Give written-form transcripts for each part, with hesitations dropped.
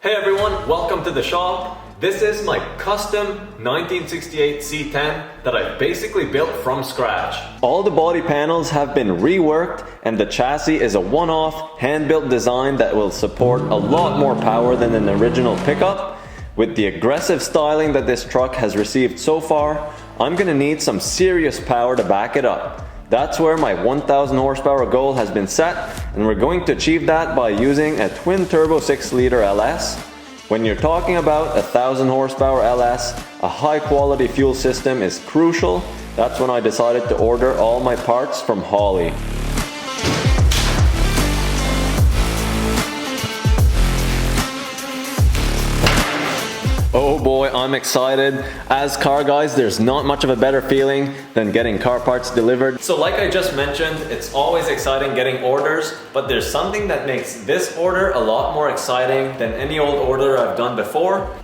Hey everyone, welcome to the shop. This is my custom 1968 C10 that I basically built from scratch. All the body panels have been reworked and the chassis is a one-off hand-built design that will support a lot more power than an original pickup. With the aggressive styling that this truck has received so far, I'm gonna need some serious power to back it up. That's where my 1000 horsepower goal has been set, and we're going to achieve that by using a twin turbo 6-liter LS. When you're talking about 1000 horsepower LS, a high quality fuel system is crucial. That's when I decided to order all my parts from Holley. Oh boy, I'm excited. As car guys, there's not much of a better feeling than getting car parts delivered. So like I just mentioned, it's always exciting getting orders, but there's something that makes this order a lot more exciting than any old order I've done before.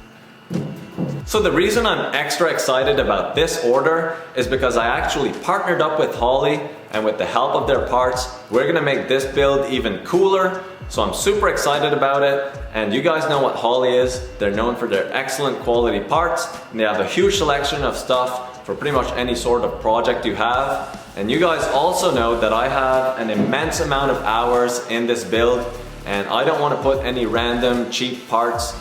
So the reason I'm extra excited about this order is because I actually partnered up with Holley, and with the help of their parts, we're gonna make this build even cooler. So I'm super excited about it, and you guys know what Holley is. They're known for their excellent quality parts, and they have a huge selection of stuff for pretty much any sort of project you have. And you guys also know that I have an immense amount of hours in this build, and I don't want to put any random cheap parts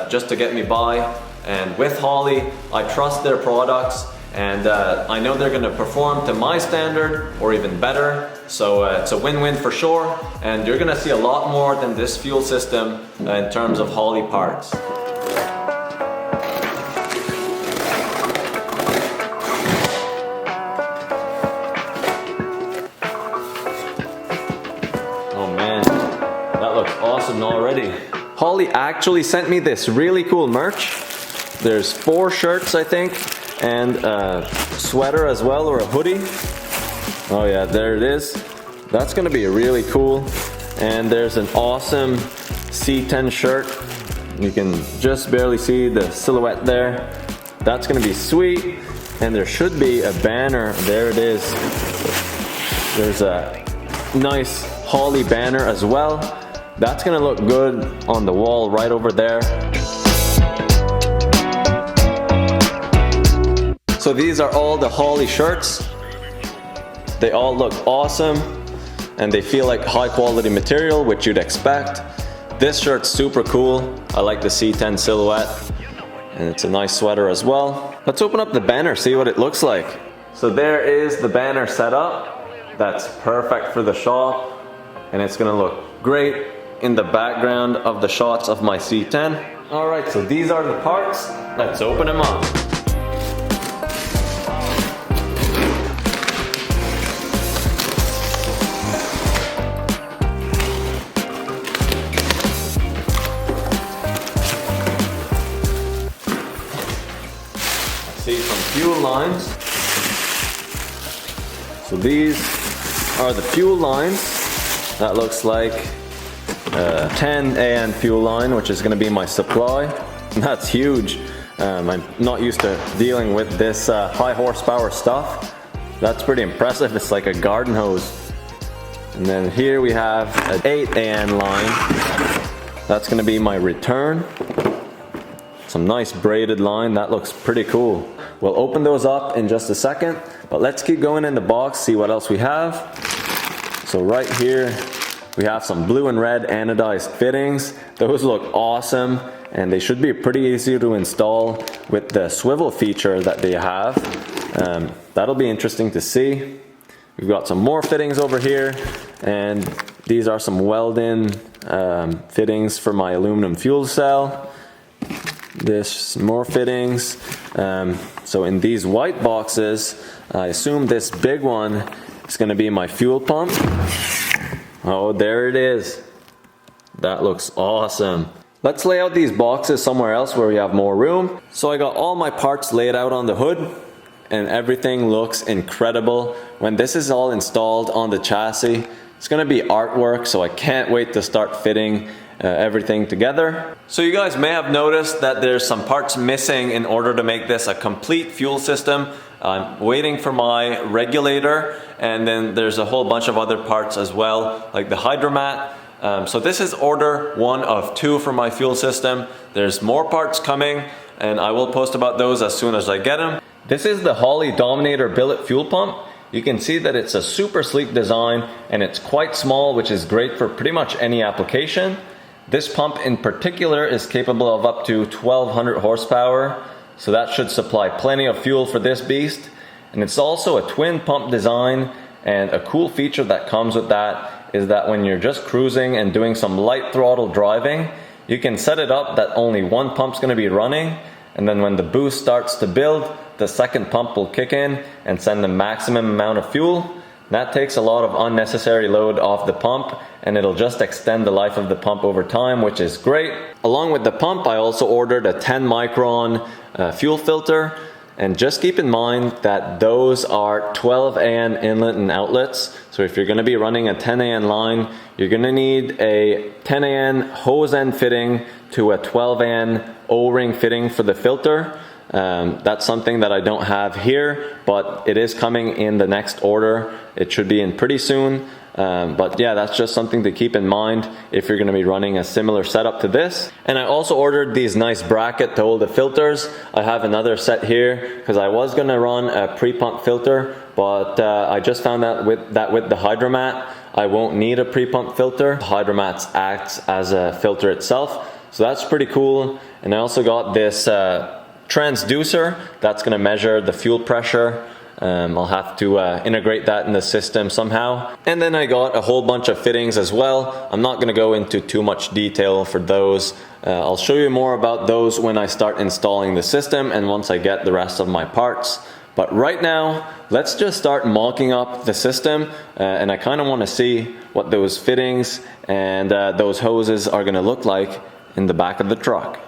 just to get me by. And with Holley, I trust their products, and I know they're gonna perform to my standard or even better. So it's a win-win for sure, and you're gonna see a lot more than this fuel system in terms of Holley parts. Oh man, that looks awesome already. Holley actually sent me this really cool merch. There's 4 shirts, I think, and a sweater as well, or a hoodie. Oh yeah, there it is. That's gonna be really cool. And there's an awesome C10 shirt. You can just barely see the silhouette there. That's gonna be sweet. And there should be a banner. There it is. There's a nice Holley banner as well. That's gonna look good on the wall right over there. So these are all the Holley shirts. They all look awesome and they feel like high quality material, which you'd expect. This shirt's super cool. I like the C10 silhouette, and it's a nice sweater as well. Let's open up the banner, see what it looks like. So there is the banner set up. That's perfect for the shop, and it's gonna look great in the background of the shots of my C10. All right, so these are the parts. Let's open them up. See some fuel lines. So these are the fuel lines. That looks like a 10 AN fuel line, which is going to be my supply. And that's huge. I'm not used to dealing with this high horsepower stuff. That's pretty impressive. It's like a garden hose. And then here we have an 8 AN line. That's going to be my return. Some nice braided line. That looks pretty cool. We'll open those up in just a second, but let's keep going in the box, see what else we have. So right here, we have some blue and red anodized fittings. Those look awesome, and they should be pretty easy to install with the swivel feature that they have. That'll be interesting to see. We've got some more fittings over here, and these are some weld-in fittings for my aluminum fuel cell. There's more fittings. So in these white boxes, I assume this big one is going to be my fuel pump. Oh, there it is. That looks awesome. Let's lay out these boxes somewhere else where we have more room. So I got all my parts laid out on the hood, and everything looks incredible. When this is all installed on the chassis, it's going to be artwork, so I can't wait to start fitting everything together. So you guys may have noticed that there's some parts missing in order to make this a complete fuel system. I'm waiting for my regulator, and then there's a whole bunch of other parts as well, like the hydromat. So this is order 1 of 2 for my fuel system. There's more parts coming, and I will post about those as soon as I get them. This is the Holley Dominator billet fuel pump. You can see that it's a super sleek design, and it's quite small, which is great for pretty much any application. This pump in particular is capable of up to 1200 horsepower, so that should supply plenty of fuel for this beast. And it's also a twin pump design, and a cool feature that comes with that is that when you're just cruising and doing some light throttle driving, you can set it up that only one pump's going to be running, and then when the boost starts to build, the second pump will kick in and send the maximum amount of fuel. That takes a lot of unnecessary load off the pump, and it'll just extend the life of the pump over time, which is great. Along with the pump, I also ordered a 10 micron fuel filter. And just keep in mind that those are 12 AN inlet and outlets. So if you're going to be running a 10 AN line, you're going to need a 10 AN hose end fitting to a 12 AN O-ring fitting for the filter. That's something that I don't have here, but it is coming in the next order. It should be in pretty soon. But yeah, that's just something to keep in mind if you're going to be running a similar setup to this. And I also ordered these nice brackets to hold the filters. I have another set here because I was going to run a pre-pump filter, but I just found out with the Hydromat, I won't need a pre-pump filter. The Hydromat acts as a filter itself, so that's pretty cool. And I also got this transducer that's going to measure the fuel pressure. I'll have to integrate that in the system somehow. And then I got a whole bunch of fittings as well. I'm not going to go into too much detail for those. I'll show you more about those when I start installing the system and once I get the rest of my parts. But right now, let's just start mocking up the system, and I kind of want to see what those fittings and those hoses are going to look like in the back of the truck.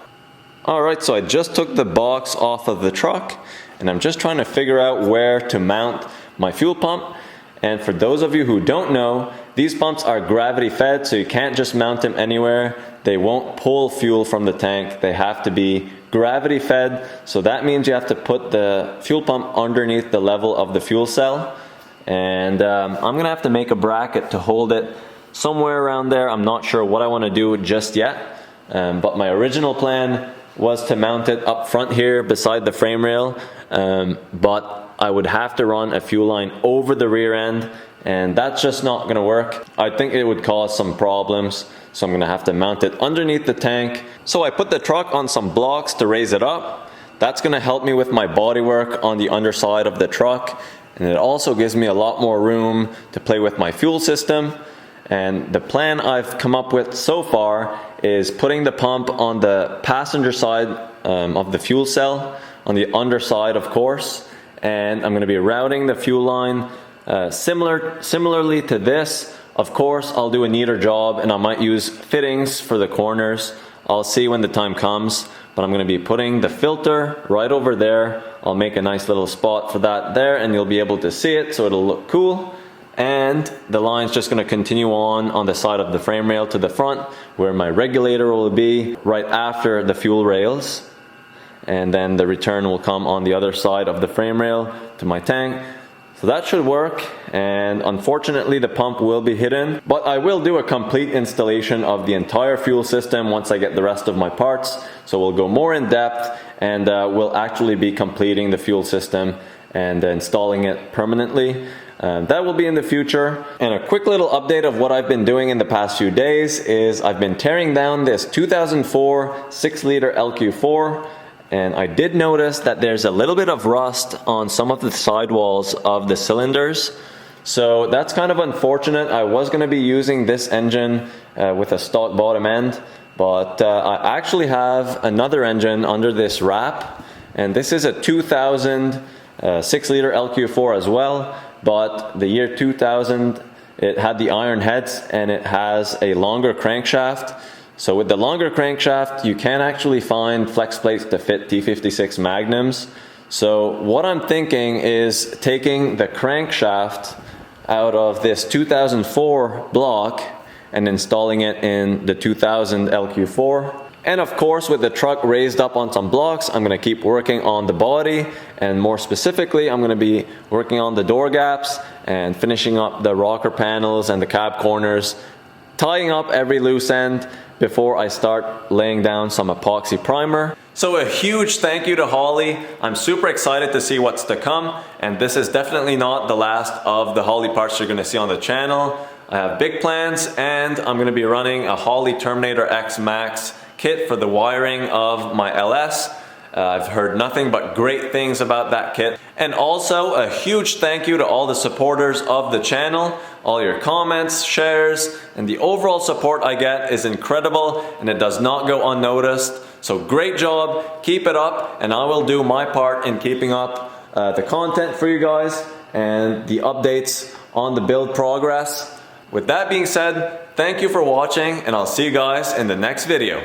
Alright, so I just took the box off of the truck, and I'm just trying to figure out where to mount my fuel pump. And for those of you who don't know, these pumps are gravity fed, so you can't just mount them anywhere. They won't pull fuel from the tank. They have to be gravity fed, so that means you have to put the fuel pump underneath the level of the fuel cell. And I'm gonna have to make a bracket to hold it somewhere around there. I'm not sure what I want to do just yet, but my original plan was to mount it up front here beside the frame rail, but I would have to run a fuel line over the rear end, and that's just not going to work. I think it would cause some problems, so I'm going to have to mount it underneath the tank. So I put the truck on some blocks to raise it up. That's going to help me with my bodywork on the underside of the truck, and it also gives me a lot more room to play with my fuel system. And the plan I've come up with so far is putting the pump on the passenger side of the fuel cell, on the underside of course, and I'm going to be routing the fuel line similarly to this. Of course, I'll do a neater job and I might use fittings for the corners. I'll see when the time comes, but I'm going to be putting the filter right over there. I'll make a nice little spot for that there, and you'll be able to see it, so it'll look cool. And the line's just going to continue on the side of the frame rail to the front, where my regulator will be right after the fuel rails, and then the return will come on the other side of the frame rail to my tank. So that should work, and unfortunately the pump will be hidden, but I will do a complete installation of the entire fuel system once I get the rest of my parts. So we'll go more in depth, and we'll actually be completing the fuel system and installing it permanently. That will be in the future. And a quick little update of what I've been doing in the past few days is I've been tearing down this 2004 6-liter LQ4, and I did notice that there's a little bit of rust on some of the sidewalls of the cylinders. So that's kind of unfortunate. I was going to be using this engine with a stock bottom end, but I actually have another engine under this wrap, and this is a 2000 6-liter LQ4 as well. But the year 2000, it had the iron heads and it has a longer crankshaft. So with the longer crankshaft, you can actually find flex plates to fit T56 Magnums. So what I'm thinking is taking the crankshaft out of this 2004 block and installing it in the 2000 LQ4. And of course, with the truck raised up on some blocks, I'm going to keep working on the body, and more specifically, I'm going to be working on the door gaps and finishing up the rocker panels and the cab corners tying up every loose end before I start laying down some epoxy primer. So a huge thank you to Holley. I'm super excited to see what's to come, and this is definitely not the last of the Holley parts you're going to see on the channel. I have big plans, and I'm going to be running a Holley Terminator X Max kit for the wiring of my LS. I've heard nothing but great things about that kit. And also a huge thank you to all the supporters of the channel. All your comments, shares, and the overall support I get is incredible, and it does not go unnoticed. So great job, keep it up, and I will do my part in keeping up the content for you guys and the updates on the build progress. With that being said, thank you for watching, and I'll see you guys in the next video.